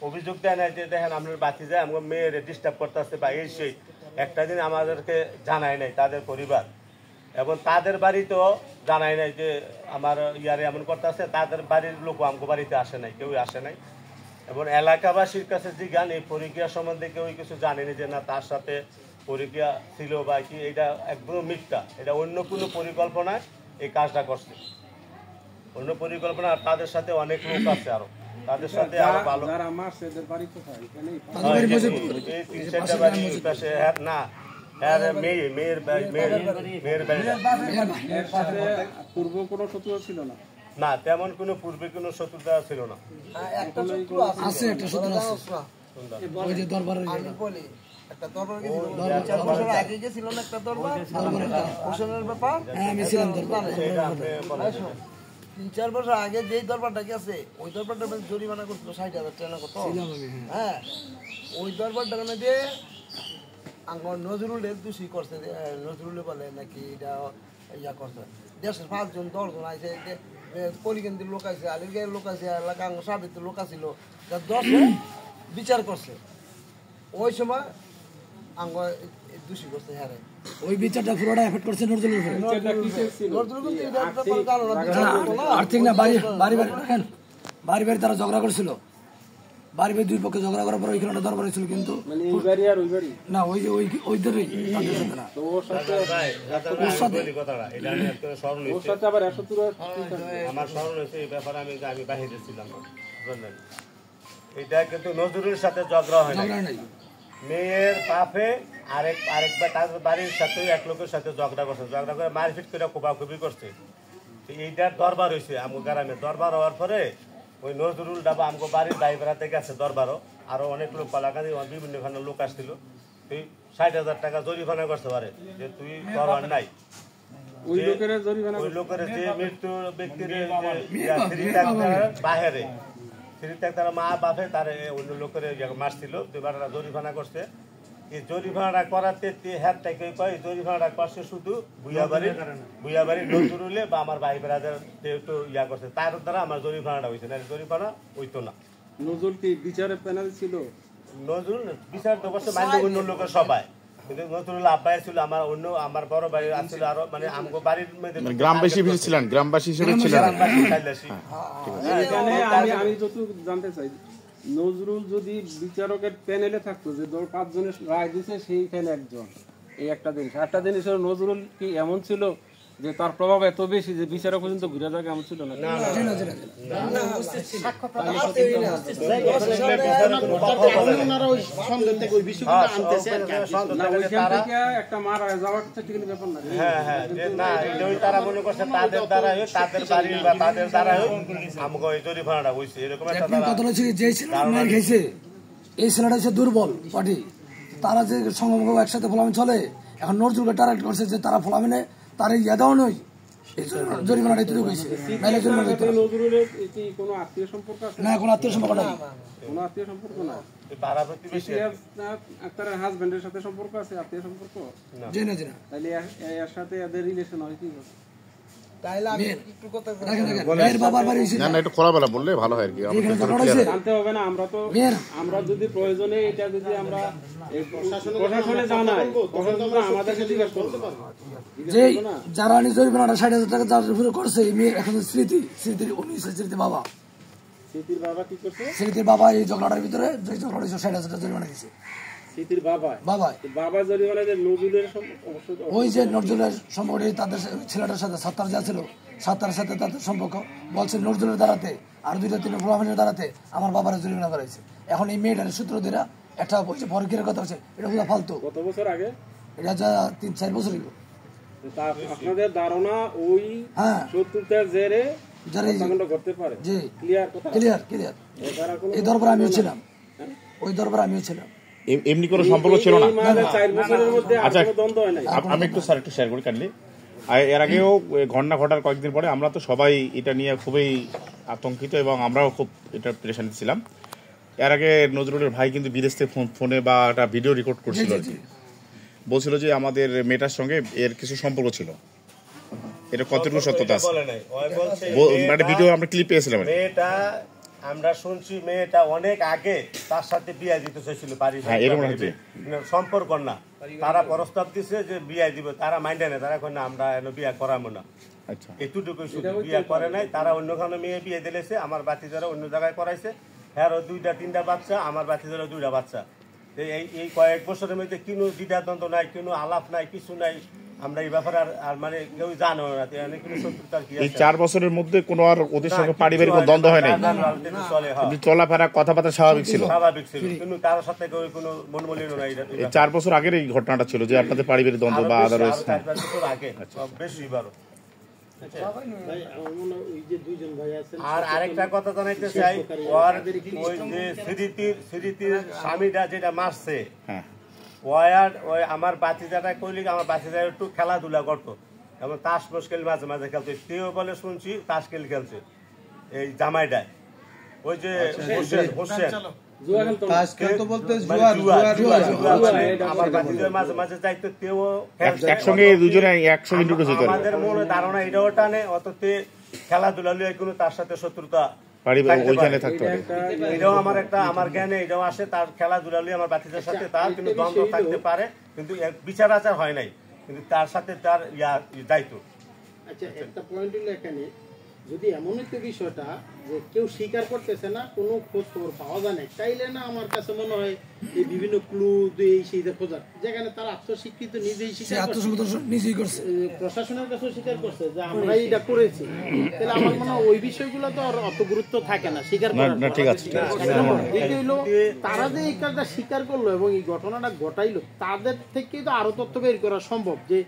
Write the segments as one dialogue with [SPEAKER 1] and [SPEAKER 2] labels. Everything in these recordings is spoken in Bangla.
[SPEAKER 1] অভিযোগ দেয় না যে দেখেন আপনার বাতি যায় আমার মেয়ের ডিস্টার্ব করতে আসছে বা এই সেই একটা দিন আমাদেরকে জানায় নাই তাদের পরিবার এবং তাদের বাড়িতেও জানায় নাই যে আমার ইয়ারে এমন করতে আসছে তাদের বাড়ির লোক আমার বাড়িতে আসে নাই কেউই আসে নাই এবং এলাকাবাসীর কাছে জিজ্ঞান এই পরীক্ষা সম্বন্ধে কেউ কিছু জানেনি যে না তার সাথে পরীক্ষা ছিল বা কি এটা একদম মিথ্যা এটা অন্য কোনো পরিকল্পনায় এই কাজটা করছে অন্য পরিকল্পনা আর তাদের সাথে অনেক লোক আছে আরো তাদের সাথে আরো ভালো
[SPEAKER 2] যারা মারছে এদের বাড়ি কোথায় এখানেই
[SPEAKER 1] এই তিন চারটা বাড়ি পাশে না হ্যাঁ মেয়ের বাড়ি
[SPEAKER 2] এর সাথে পূর্ব কোনো শত্রুতা ছিল না
[SPEAKER 1] না তেমন কোনো পূর্বে কোনো শত্রুতা ছিল না
[SPEAKER 3] একটা শত্রু আছে একটা শত্রু আছে ওই যে দরবারের আমি বলি একটা দরবার গেছিল 4 বছর আগে গেছিল না একটা দরবার হোসেনের ব্যাপার হ্যাঁ আমি ছিলাম দরবারে 3-4 বছর আগে যেই দরবারটা গেছে ওই দরবারটা জরিমানা করছিল 60,000 টাকা কত হ্যাঁ ওই দরবারটা মধ্যে আমার নজরুলের দোষী করছে নজরুলে বলে নাকি এটা ইয়া করছে দেশের 5 জন 10 জন আছে পলিকেন্দ্রের লোক আছে আলিরগাঁয়ের লোক আছে এলাকা সাবিতের লোক আছিল 10 বিচার করছে ওই সময় আঙ্গ দোষী করছে হ্যাঁ
[SPEAKER 4] ওই বিচারটা পুরোটা এফেক্ট করছে নজরুলের উপরে আর্থিক না বাড়ি তারা ঝগড়া করছিল বাড়ি দুই পক্ষে ঝগড়া করার পর ওইখানে দরবার ছিল কিন্তু না ওই যে ওই ধরে
[SPEAKER 1] আমার স্মরণ হয়েছে এই ব্যাপারে আমি বাহিরে ছিলাম এটা কিন্তু নজরুলের সাথে ঝগড়া হয় নাই মেয়ের বাপে আরেকবার তার বাড়ির সাথে এক লোকের সাথে ঝগড়া করে মারপিট করে কোপাকুপি করছে এইটার দরবার হয়েছে আমার গ্রামে দরবার হওয়ার পরে ওই নজরুল ডাবা আমাকে বাড়ির ড্রাইভার থেকে আছে দরবারও আরো অনেক লোক পালাকানি বিভিন্ন খানের লোক আসছিল তুই 60,000 টাকা জরিমানা করতে পারে যে তুই দরবার নাই ওই লোকের যে মৃত্যু ব্যক্তির বাহিরে তারা মা বাপে তার অন্য লোকের মারছিল দুবার জরিমানা করছে এই জরিমানা করাতে হ্যাঁ থেকে কয় জরিমানা করছে শুধু বুয়াবাড়ির নজরুলে বা আমার ভাই বেড়াদের একটু ইয়া করছে তার দ্বারা আমার জরিমানাটা হয়েছে না জরিমানা হইতো না
[SPEAKER 2] নজরুল কি বিচারে প্যানেল ছিল
[SPEAKER 1] নজরুল বিচার তো করছে মাইন্ড অন্য লোকের সবাই কিন্তু নজরুল আব্বাই ছিল আমার বড় ভাই আসছিল আরো মানে আমগো বাড়ির মধ্যে
[SPEAKER 5] গ্রামবাসী ছিলেন গ্রামবাসী হিসেবে ছিলেন
[SPEAKER 2] আমি যতটুকু জানতে চাই নজরুল যদি বিচারকের প্যানেলে থাকতো যে 5 জনের রায় দিছে সেইখানে একজন এই একটা জিনিস নজরুল কি এমন ছিল যে তার প্রভাব এত বেশি যে বিচারক পর্যন্ত ঘুরে যাবে এমন ছিল না একটা মারা যাওয়ার ব্যাপার না
[SPEAKER 1] তারা মনে করছে তাদের দ্বারা তাদের বাড়ি বা তাদের দ্বারা আমাকে ওই জরিমানাটা হয়েছে এরকম একটা
[SPEAKER 4] এই ছেলেটা হচ্ছে দুর্বল পার্টি তারা যে সংগম একসাথে ফলামিন চলে এখন নজরুলকে টার্গেট করছে যে তারা ফলামিনে তার ইয়া দেওয়া নয় জরিমানাটা এতটুকু হয়েছে না কোনো আত্মীয় সম্পর্ক নাই
[SPEAKER 2] হাজবেন্ডের সাথে সম্পর্ক আছে আত্মীয় সম্পর্ক তাহলে এর সাথে এদের রিলেশন হয় কি আমরা যদি প্রয়োজনে এটা যদি আমরা প্রশাসনে জানাই আমাদেরকে জিজ্ঞাসা করতে পারবো
[SPEAKER 4] যে যারা জরিমানাটা 60,000 টাকা যার উপরে করছে এখন স্মৃতির বাবা
[SPEAKER 2] কি করছে
[SPEAKER 4] স্মৃতির বাবা এই ঝগড়াটার ভিতরে যে ঝগড়া 60,000 টাকা জরিমানা দিয়েছে
[SPEAKER 2] স্মৃতির বাবা জরিমানা নজরুলের
[SPEAKER 4] ওই যে নজরুলের সম্পর্কে তাদের ছেলেটার সাথে সাত্তার যা ছিল সাত্তারের সাথে তাদের সম্পর্ক বলছে নজরুলের দ্বারাতে আর 2-3 ফলাফলের দ্বারাতে আমার বাবার জরিমানা করাইছে এখন এই মেয়েটার সূত্র ধরে একটা বলছে পরীক্ষার কথা হচ্ছে এটা হলো ফালতু
[SPEAKER 2] কত বছর আগে
[SPEAKER 4] এটা যা 3-4 বছর আগে
[SPEAKER 2] আপনাদের ধারণা ওই শত্রুতার জেরে করতে পারে
[SPEAKER 4] জি ক্লিয়ার এই দরবারে আমিও ছিলাম ওই দরবারে আমিও ছিলাম
[SPEAKER 5] এমনি কোনো সম্পর্ক ছিল না আচ্ছা আমি একটু শেয়ার করি কাটলি এর আগেও ঘটনা ঘটার কয়েকদিন পরে আমরা তো সবাই এটা নিয়ে খুবই আতঙ্কিত এবং আমরাও খুব এটা পেরেশানি ছিলাম এর আগে নজরুলের ভাই কিন্তু বিদেশ থেকে ফোনে বা একটা ভিডিও রেকর্ড করছিল বলছিল যে আমাদের মেয়েটার সঙ্গে এর কিছু সম্পর্ক ছিল এটা কতটুকু সত্যতা আছে একটা ভিডিও আমরা ক্লিপ পেয়েছিলাম
[SPEAKER 1] মেয়েটা আমরা শুনছি মেয়েটা অনেক আগে তার সাথে বিয়ে দিতে চাইছিল বাড়ি সম্পর্ক না, তারা প্রস্তাব দিছে যে বিয়ে দিব, তারা মাইন্ডে নেই, তারা এখন আমরা বিয়ে করাবো না, এতটুকু শুধু বিয়ে করে নাই। তারা অন্যখানে মেয়ে বিয়ে দিলেছে, আমার বাতিজারা অন্য জায়গায় করাইছে, হ্যাঁ 2-3টা বাচ্চা, আমার বাতিজারা 2টা বাচ্চা। এই কয়েক বছরের মধ্যে কোনো দ্বিধাদ্বন্দ্ব নাই, কোনো আলাপ নাই, কিছু নাই। আমরা এই ব্যাপারে আর মানে কেউ জানো না কোনো শত্রুতার কি।
[SPEAKER 5] এই 4 বছরের মধ্যে কোনো আর ওদের সঙ্গে পারিবারিক দ্বন্দ্ব হয় নাই, চলাফেরা কথাবার্তা স্বাভাবিক ছিল,
[SPEAKER 1] কিন্তু কারোর সাথে কোনো মনমলিন নাই।
[SPEAKER 5] এই 4 বছর আগের এই ঘটনাটা ছিল যে আপনাদের পারিবারিক দ্বন্দ্ব বা আদারওয়াইজ
[SPEAKER 1] আগে বেশি বারো। আর আরেকটা কথা জানাইতে চাই, ওর ওই যে স্মৃতির স্বামীটা যেটা মারছে, ওই আমার বাতিজাটা কইলি, আমার বাতিজা একটু খেলাধুলা করতো, এবং তাস মুশকিল মাঝে মাঝে খেলতো, তেও বলে শুনছি তাস খেলছে এই জামাইটায়, ওই যে হোসেন আমাদের মনে ধারণা এটাও টানে, অত খেলাধুলা লিয়ে কোনো তার সাথে শত্রুতা এটাও আমার জ্ঞানে এটাও আসে, তার খেলাধুলা লিয়ে আমার বাতিজার সাথে তার কিন্তু দ্বন্দ্ব থাকতে পারে, কিন্তু বিচার আচার হয় নাই, কিন্তু তার সাথে তার দায়িত্ব।
[SPEAKER 6] আচ্ছা, একটা পয়েন্ট হলো এখানে, যদি এমন একটা বিষয়টা যে কেউ স্বীকার করতেছে না, কোনো খোঁজ খবর পাওয়া যায় না, তাইলে না আমার কাছে মনে হয় এই বিভিন্ন ক্লু এই সেইটা খোঁজার, যেখানে তার আত্মস্বীকৃত নিজেই
[SPEAKER 4] নিজেই করছে,
[SPEAKER 6] প্রশাসনের কাছেও স্বীকার করছে যে আমরা এইটা করেছি, তাহলে আমার মনে হয় ওই বিষয়গুলো তো আর অত গুরুত্ব থাকে না স্বীকার করার।
[SPEAKER 5] ঠিক আছে,
[SPEAKER 6] হইলো তারা যে এই কাজটা স্বীকার করলো এবং এই ঘটনাটা ঘটাইলো, তাদের থেকে তো আরো তথ্য বের করা সম্ভব যে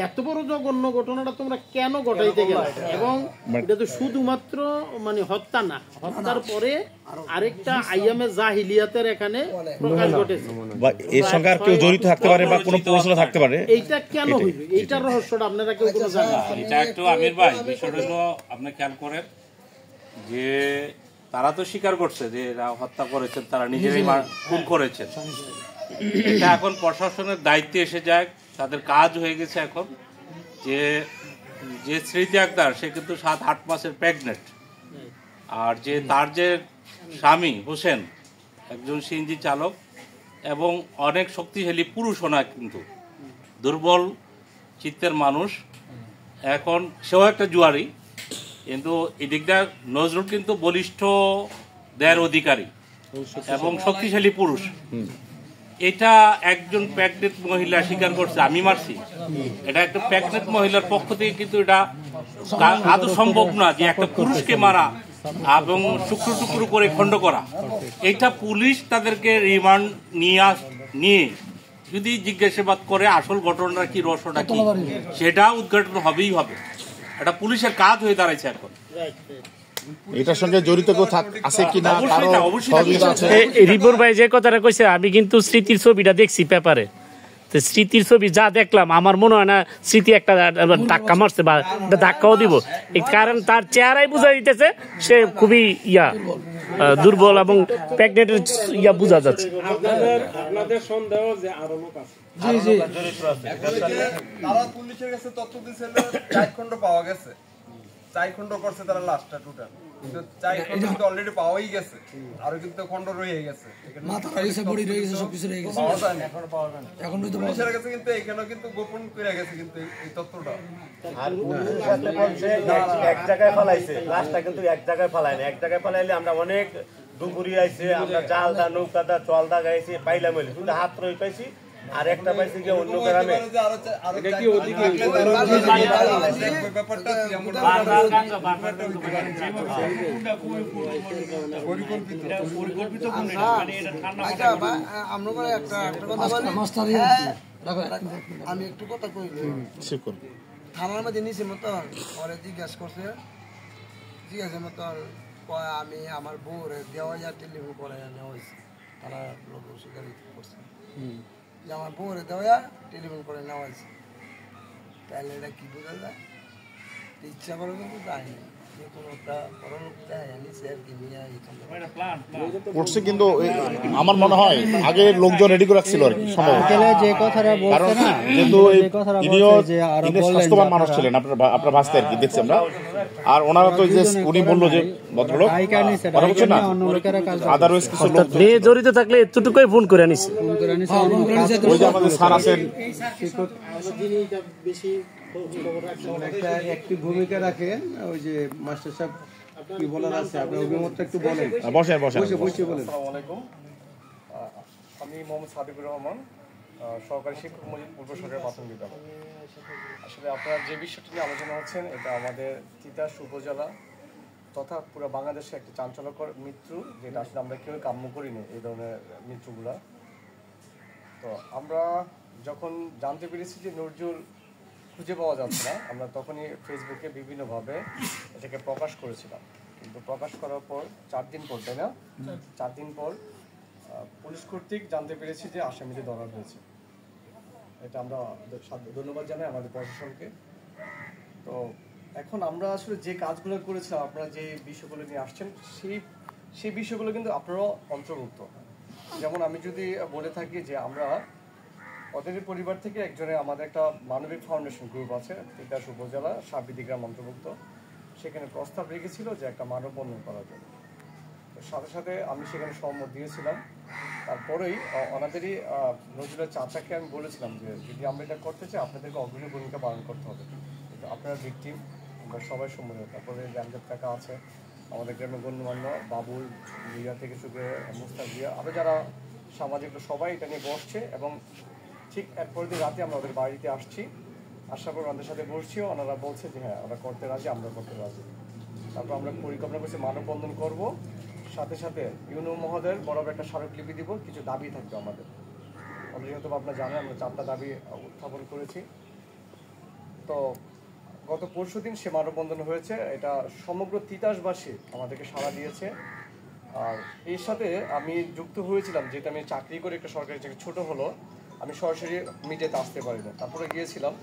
[SPEAKER 6] এত বড় জঘন্য ঘটনাটা তোমরা কেন ঘটাইতে গেলে, এবং এটা তো শুধুমাত্র মানে হত্যা না, হত্যার পরে আরেকটা আইয়ামে জাহিলিয়াতের এখানে প্রকাশ ঘটেছে,
[SPEAKER 5] এর সঙ্গে আর কেউ জড়িত থাকতে পারে বা কোনো প্রশ্ন থাকতে পারে।
[SPEAKER 6] এইটা কেন হইল, এইটার রহস্যটা আপনারা কেউ কোনো জানেন?
[SPEAKER 7] এটা একটু আমির ভাই বিষয়টা হলো আপনি খেয়াল করেন যে তারা তো স্বীকার করছে যে এরা হত্যা করেছেন, তারা নিজেরাই খুন করেছেন। এটা এখন প্রশাসনের দায়িত্বে এসে যায়, তাদের কাজ হয়ে গেছে এখন, যে স্মৃতি আক্তার সে কিন্তু 7-8 মাসের প্রেগনেন্ট, আর যে তার যে স্বামী হোসেন একজন সিএনজি চালক এবং অনেক শক্তিশালী পুরুষ, না কিন্তু দুর্বল চিত্তের মানুষ, এখন সেও একটা জুয়ারি, কিন্তু এদিকটা নজরুল কিন্তু বলিষ্ঠ দেয়ের অধিকারী এবং শক্তিশালী পুরুষ। এটা একজন প্রেগনেন্ট মহিলা স্বীকার করছে আমি মারছি, এটা একটা প্রেগনেন্ট মহিলার পক্ষ থেকে কিন্তু এটা আদৌ সম্ভব না যে একটা পুরুষকে মারা এবং টুকরো টুকরো করে খণ্ড করা। এটা পুলিশ তাদেরকে রিমান্ড নিয়ে যদি জিজ্ঞাসাবাদ করে আসল ঘটনাটা কি, রহস্যটা কি, সেটা উদ্ঘাটন হবেই হবে। এটা পুলিশের কাজ হয়ে দাঁড়াইছে এখন।
[SPEAKER 5] এটার সঙ্গে জড়িত কেউ আছে কিনা
[SPEAKER 8] রিপোর্ট ভাই যে কথাটা কইছে, আমি কিন্তু স্মৃতির ছবিটা দেখছি পেপারে, তো স্মৃতির ছবি যা দেখলাম আমার মনে হয় না স্মৃতি একটা ধাক্কা মারছে বা ধাক্কাও দিব, কারণ তার চেহারাই বোঝা দিতেছে সে খুবই দুর্বল এবং প্রেগনেন্টের বোঝা যাচ্ছে।
[SPEAKER 2] আপনাদের সন্দেহ যে আরো লোক আছে,
[SPEAKER 9] তারা পুলিশের কাছে তথ্য দিয়েছিল 4 খণ্ড পাওয়া গেছে, 4 খণ্ড করছে তারা লাস্টটা টোটাল, কিন্তু 4 খণ্ড কিন্তু অলরেডি পাওয়াই গেছে, আর কিন্তু খণ্ড রয়ে গেছে,
[SPEAKER 4] মাথা রয়েছে, বডি রয়ে গেছে, সবকিছু রয়ে গেছে,
[SPEAKER 9] পাওয়া যায় না, এখনো পাওয়া যায় না।
[SPEAKER 4] এখন তো
[SPEAKER 9] পুলিশের কাছে কিন্তু এখানেও কিন্তু গোপন করে গেছে কিন্তু এই তথ্যটা,
[SPEAKER 1] আর পুলিশের কাছে বলছে এক জায়গায় ফলাইছে, লাশটা কিন্তু এক জায়গায় ফলায় না, এক জায়গায় ফলাইলে আমরা অনেক ডুবুরি আইছে, আমরা জালদা নৌকাদা চলদা গাইছি পাইলাম, শুধু হাত রয়ে পাইছি, আর একটা পাইছি গিয়ে অন্য গ্রামে।
[SPEAKER 3] আমি একটু কথা কই, থানার মধ্যে নিচে মতন ওরে জিজ্ঞাসা করছে, মতন আমি আমার বউরে দেওয়া যায় টেলিফোন করে নেওয়া হয়েছে, তারা লোক স্বীকারই করছে যে আমার বউরে দেওয়া টেলিফোন করে নেওয়া হয়েছে। তাহলে এটা কি বোঝা যায়, ইচ্ছা করে কিন্তু যায়নি। কোনো একটা পরলোকটা আনিছে আর কি নিয়ে এখানে
[SPEAKER 5] করছে, কিন্তু আমার মনে হয় আগে লোকজন রেডি করে রাখছিল আর কি সম্ভবত।
[SPEAKER 10] যে কথাটা
[SPEAKER 5] কারণ
[SPEAKER 10] বলছে না,
[SPEAKER 5] যেহেতু
[SPEAKER 10] যে কথাটা
[SPEAKER 5] ইনিও
[SPEAKER 10] বলছে যে আরো
[SPEAKER 5] ইনি
[SPEAKER 10] বললেন
[SPEAKER 5] স্বাস্থ্যবান
[SPEAKER 10] যে
[SPEAKER 5] মানুষ ছিলেন, আপনার ভাস্তে আর কি দেখছি আমরা। আর ওনারা তো যে উনি বললো যে ভদ্রলোক কথা বলছেন না,
[SPEAKER 10] অন্য লোকেরা কাজ
[SPEAKER 5] আদারওয়াইজ কিছু লোক
[SPEAKER 8] মেয়ে জড়িত থাকলে এতটুকুই ফোন করে আনিছে।
[SPEAKER 10] করে আনিছে
[SPEAKER 5] ওই যে আমাদের স্যার আছেন,
[SPEAKER 11] একটা একটি ভূমিকা রাখেন। ওই যে মাস্টার সাহেব কি বলার আছে আপনার অভিমতটা একটু বলেন।
[SPEAKER 5] বসেন বসেন
[SPEAKER 11] বসে বলেন।
[SPEAKER 9] আসসালামু আলাইকুম। আমি মোহাম্মদ সাদিকুর রহমান, সহকারী শিক্ষক মজিদ পূর্ব সরকারি প্রাথমিক বিদ্যালয়। আসলে আপনারা যে বিষয়টি নিয়ে আলোচনা হচ্ছেন, এটা আমাদের তিতাস উপজেলা তথা পুরো বাংলাদেশে একটি চাঞ্চল্যকর মৃত্যু, যেটা আসলে আমরা কেউ কাম্য করিনি এই ধরনের মৃত্যুগুলা। তো আমরা যখন জানতে পেরেছি যে নজরুল খুঁজে পাওয়া যাচ্ছে না, আমরা তখনই ফেসবুকে বিভিন্নভাবে এটাকে প্রকাশ করেছিলাম। কিন্তু প্রকাশ করার পর 4 দিন পর, তাই না, 4 দিন পর পুলিশ কর্তৃক জানতে পেরেছি যে আসামিদের ধরা হয়েছে। এটা আমরা ধন্যবাদ জানাই আমাদের প্রশাসনকে। তো এখন আমরা আসলে যে কাজগুলো করেছিলাম, আপনারা যে বিষয়গুলো নিয়ে আসছেন, সেই বিষয়গুলো কিন্তু আপনারাও অন্তর্ভুক্ত। যেমন আমি যদি বলে থাকি যে আমরা ওদের পরিবার থেকে একজনে, আমাদের একটা মানবিক ফাউন্ডেশন গ্রুপ আছে তিতাস উপজেলা সাবিদি গ্রাম অন্তর্ভুক্ত, সেখানে প্রস্তাব রেখেছিল যে একটা মানববন্ধন করার জন্য। তো সাথে সাথে আমি সেখানে সম্মত দিয়েছিলাম। তারপরেই ওনাদেরই নজরুলের চাচাকে আমি বলেছিলাম যে যদি আমরা এটা করতে চাই, আপনাদেরকে অগ্রণী ভূমিকা পালন করতে হবে। কিন্তু আপনারা ভিকটিম, আমরা সবাই সম্মত। তারপরে জামজাদ কাকা আছে, আমাদের গ্রামের গণ্যমান্য বাবুল রিয়া থেকে শুরু করে মুস্তাক রিয়া, আরও যারা সামাজিক, সবাই এটা নিয়ে বসছে। এবং ঠিক এরপরের দিন রাতে আমরা ওদের বাড়িতে আসছি, আসার পর ওনাদের সাথে বসছিও, ওনারা বলছে যে হ্যাঁ ওরা করতে রাজি, আমরা করতে রাজি। তারপর আমরা পরিকল্পনা করছি মানববন্ধন করব, সাথে সাথে ইউনো মহোদয়ের বরাবর একটা স্মারকলিপি দিব, কিছু দাবি থাকবে আমাদের। অলরেডি হয়তো আপনারা জানেন আমরা 4টা দাবি উত্থাপন করেছি। তো গত পরশুদিন সে মানববন্ধন হয়েছে, এটা সমগ্র তিতাসবাসী আমাদেরকে সাড়া দিয়েছে। আর এর সাথে আমি যুক্ত হয়েছিলাম, যেহেতু আমি চাকরি করে একটা সরকারি চাকরি, ছোট হলো আমি সরাসরি মিডিয়াতে আসতে পারি না। তারপরে গিয়েছিলাম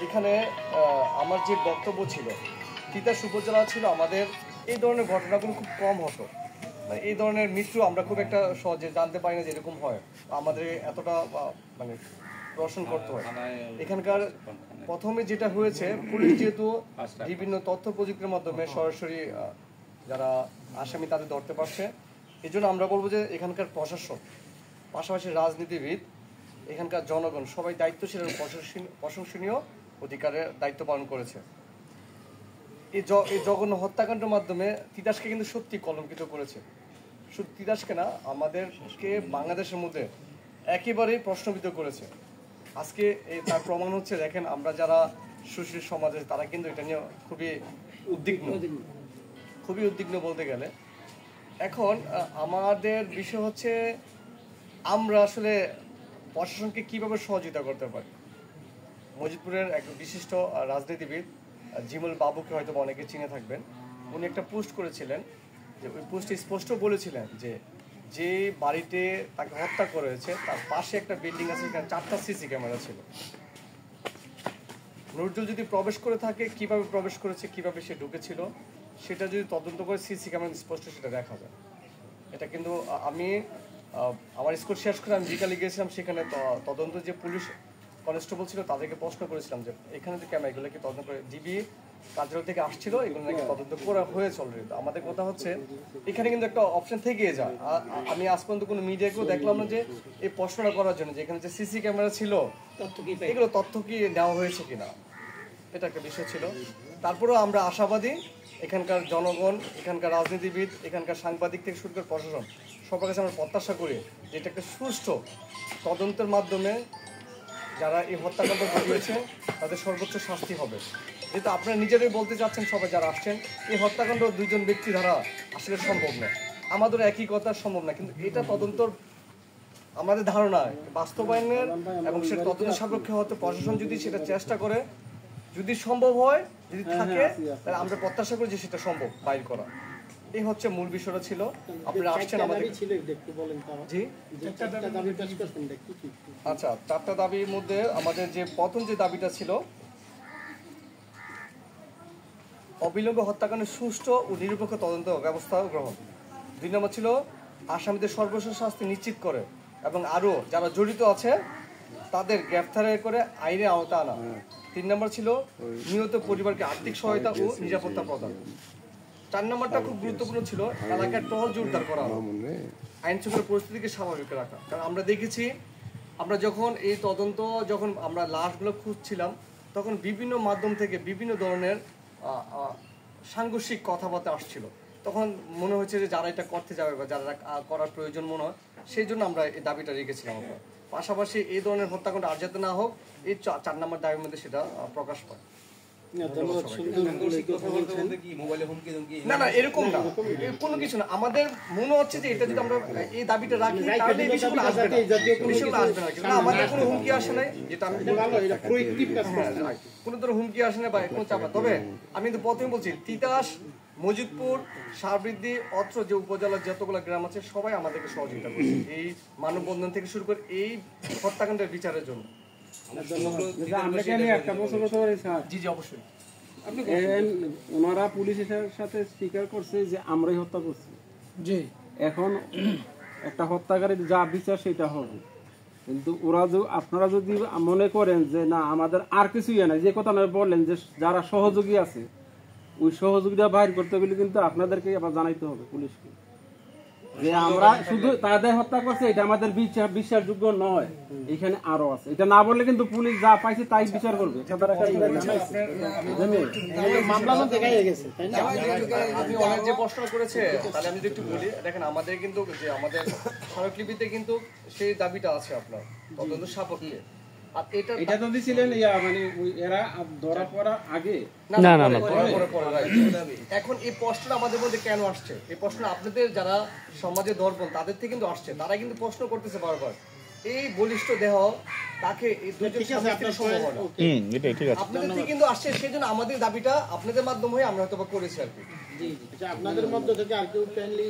[SPEAKER 9] এখানে, আমার যে বক্তব্য ছিল, তিতাস উপজেলা ছিল আমাদের এই ধরনের ঘটনাগুলো খুব কম হতো, মানে এই ধরনের মৃত্যু আমরা খুব একটা সহজে জানতে পারি না যে এরকম হয়, আমাদের এতটা মানে রোশন করতে হয়। এখানকার প্রথমে যেটা হয়েছে, পুলিশ যেহেতু বিভিন্ন তথ্য প্রযুক্তির মাধ্যমে সরাসরি যারা আসামি তাদের ধরতে পারছে, এই জন্য আমরা বলবো যে এখানকার প্রশাসন, পাশাপাশি রাজনীতিবিদ, এখানকার জনগণ সবাই দায়িত্বশীল এবং প্রশংসনীয় অধিকারের দায়িত্ব পালন করেছে। এই জঘন্য হত্যাকাণ্ডের মাধ্যমে তিতাসকে কিন্তু সত্যি কলঙ্কিত করেছে। শুধু তিতাসকে না, আমাদেরকে বাংলাদেশের মধ্যে একেবারেই প্রশ্নবিদ্ধ করেছে। আজকে তার প্রমাণ হচ্ছে, দেখেন আমরা যারা সুশীল সমাজে, তারা কিন্তু এটা নিয়ে খুবই উদ্বিগ্ন বলতে গেলে। এখন আমাদের বিষয় হচ্ছে আমরা আসলে প্রশাসনকে কিভাবে সহযোগিতা করতে পারি। মজিদপুরের এক বিশিষ্ট রাজনীতিবিদ জিমুল বাবুকে হয়তো অনেকে চিনে থাকবেন, উনি একটা পোস্ট করেছিলেন, যে ওই পোস্টে স্পষ্ট বলেছিলেন যে বাড়িতে তাকে হত্যা করা হয়েছে তার পাশে একটা বিল্ডিং আছে, সেখানে 4টা সিসি ক্যামেরা ছিল। নজরুল যদি প্রবেশ করে থাকে, কিভাবে প্রবেশ করেছে, কিভাবে সে ঢুকেছিল, সেটা যদি তদন্ত করে সিসি ক্যামেরা স্পষ্ট সেটা দেখা যায়। এটা কিন্তু আমি আমার স্কুল শেষ করে আমি বিকালে গিয়েছিলাম, সেখানে তদন্ত যে পুলিশ কনস্টেবল ছিল তাদেরকে প্রশ্ন করেছিলাম যে এখানে যে ক্যামেরা, এগুলো কি তদন্ত করে ডিবি কার্যালয় থেকে আসছিল, এগুলো নাকি তদন্ত করা হয়েছে অলরেডি। তো আমাদের কথা হচ্ছে এখানে কিন্তু একটা অপশন থেকে যায়। আমি আজ পর্যন্ত কোনো মিডিয়াকেও দেখলাম না যে এই প্রশ্নটা করার জন্য যে এখানে যে সিসি ক্যামেরা ছিল, এগুলো তথ্য কি নেওয়া হয়েছে কিনা, এটা একটা বিষয় ছিল। তারপরেও আমরা আশাবাদী, এখানকার জনগণ, এখানকার রাজনীতিবিদ, এখানকার সাংবাদিক থেকে শুরু করে প্রশাসন, সবার কাছে আমরা প্রত্যাশা করি যে এটা একটা সুষ্ঠু তদন্তের মাধ্যমে যারা এই হত্যাকাণ্ড ঘটিয়েছে তাদের সর্বোচ্চ শাস্তি হবে। যেহেতু আপনারা নিজেরাই বলতে চাচ্ছেন, সবাই যারা আসছেন, এই হত্যাকাণ্ড 2জন ব্যক্তি দ্বারা আসলে সম্ভব না, আমাদের একই কথা সম্ভব না। কিন্তু এটা তদন্তর আমাদের ধারণা বাস্তবায়নের এবং সেটা তদন্ত সাপেক্ষে হতে প্রশাসন যদি সেটা চেষ্টা করে, যদি সম্ভব হয়, যদি থাকে, তাহলে আমরা প্রত্যাশা করি যে সেটা সম্ভব বাইর করা। এই হচ্ছে মূল বিষয়টা ছিল। আপনারা আসছেন আমাদের, জি আচ্ছা, 4টা দাবির মধ্যে আমাদের যে প্রথম যে দাবিটা ছিল, অবিলম্বে হত্যাকাণ্ডের সুষ্ঠু ও নিরপেক্ষ তদন্ত ব্যবস্থা গ্রহণ। 2 নম্বর ছিল আসামিদের সর্বশেষ শাস্তি নিশ্চিত করে এবং আরও যারা জড়িত আছে তাদের গ্রেফতার করে আইনের আওতা আনা। 3 নম্বর ছিল নিহত পরিবারকে আর্থিক সহায়তা ও নিরাপত্তা প্রদান। 4 নম্বরটা খুব গুরুত্বপূর্ণ ছিল এলাকার টহল জোরদার করা, আইন শৃঙ্খলা পরিস্থিতিকে স্বাভাবিক রাখা। কারণ আমরা দেখেছি আমরা যখন এই তদন্ত যখন আমরা লাশগুলো খুঁজছিলাম তখন বিভিন্ন মাধ্যম থেকে বিভিন্ন ধরনের সাংঘর্ষিক কথাবার্তা আসছিল। তখন মনে হচ্ছে যে যারা এটা করতে যাবে বা যারা করার প্রয়োজন মনে হয় সেই জন্য আমরা এই দাবিটা রেখেছিলাম। আমরা পাশাপাশি এই ধরনের হত্যাকাণ্ড আর যাতে না হোক এই 4 নম্বর দাবির মধ্যে সেটা প্রকাশ পায়। না না এরকম না, কোনো কিছু না। আমাদের মনে হচ্ছে যে এটা যদি আমরা এই দাবিটা রাখি তাহলে এই বিষয়গুলো আসবে না, বিষয়গুলো আসবে না। কিন্তু আমাদের কোনো হুমকি আসে নাই, যেটা আমি কোনো ধরনের হুমকি আসে না বা কোনো চাপা। তবে আমি কিন্তু প্রথমে বলছি তিতাস, মজিদপুর, সারবৃদ্ধি, অত্র যে উপজেলার যতগুলো গ্রাম আছে সবাই আমাদেরকে সহযোগিতা করছে এই মানববন্ধন থেকে শুরু করে এই হত্যাকাণ্ডের বিচারের জন্য।
[SPEAKER 2] ওনারা পুলিশের সাথে স্বীকার করছে যে আমরাই হত্যা করছি। এখন একটা হত্যাকারীর যা বিচার সেটা হবে, কিন্তু আপনারা যদি মনে করেন যে না আমাদের আর কিছুই নাই, যে কথা বললেন যে যারা সহযোগী আছে ওই সহযোগিতা বাইর করতে গেলে কিন্তু আপনাদেরকে আবার জানাইতে হবে পুলিশকে যে আমরা শুধু তাদের হত্যা করছে এটা আমাদের বিশ্বাসযোগ্য নয়, এখানে আরো আছে। এটা না বললে কিন্তু পুলিশ যা পাইছে তাই বিচার করবে।
[SPEAKER 9] আপনি অনেক যে প্রশ্ন করেছে তাহলে আমি যদি একটু বলি, দেখেন আমাদের কিন্তু যে আমাদের স্মারকলিপিতে কিন্তু সেই দাবিটা আছে আপনার তদন্ত সাপেক্ষে।
[SPEAKER 2] এটা তো দিছিলেন মানে এরা ধরা পড়ার আগে
[SPEAKER 8] না না না।
[SPEAKER 9] এখন এই প্রশ্নটা আমাদের মধ্যে কেন আসছে? এই প্রশ্ন আপনাদের যারা সমাজে দর্পণ তাদের থেকে কিন্তু আসছে, তারা কিন্তু প্রশ্ন করতেছে বারবার এই বলিষ্ঠ দেহ তাকে এই দুইজন আপনাদের থেকে কিন্তু আসছে। সেই জন্য আমাদের দাবিটা আপনাদের মাধ্যমে আমরা হয়তো করেছি আর কি।
[SPEAKER 6] আপনাদের মধ্যে থেকে আর কেউ কাইন্ডলি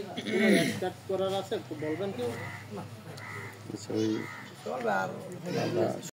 [SPEAKER 6] করার আছে বলবেন কেউ?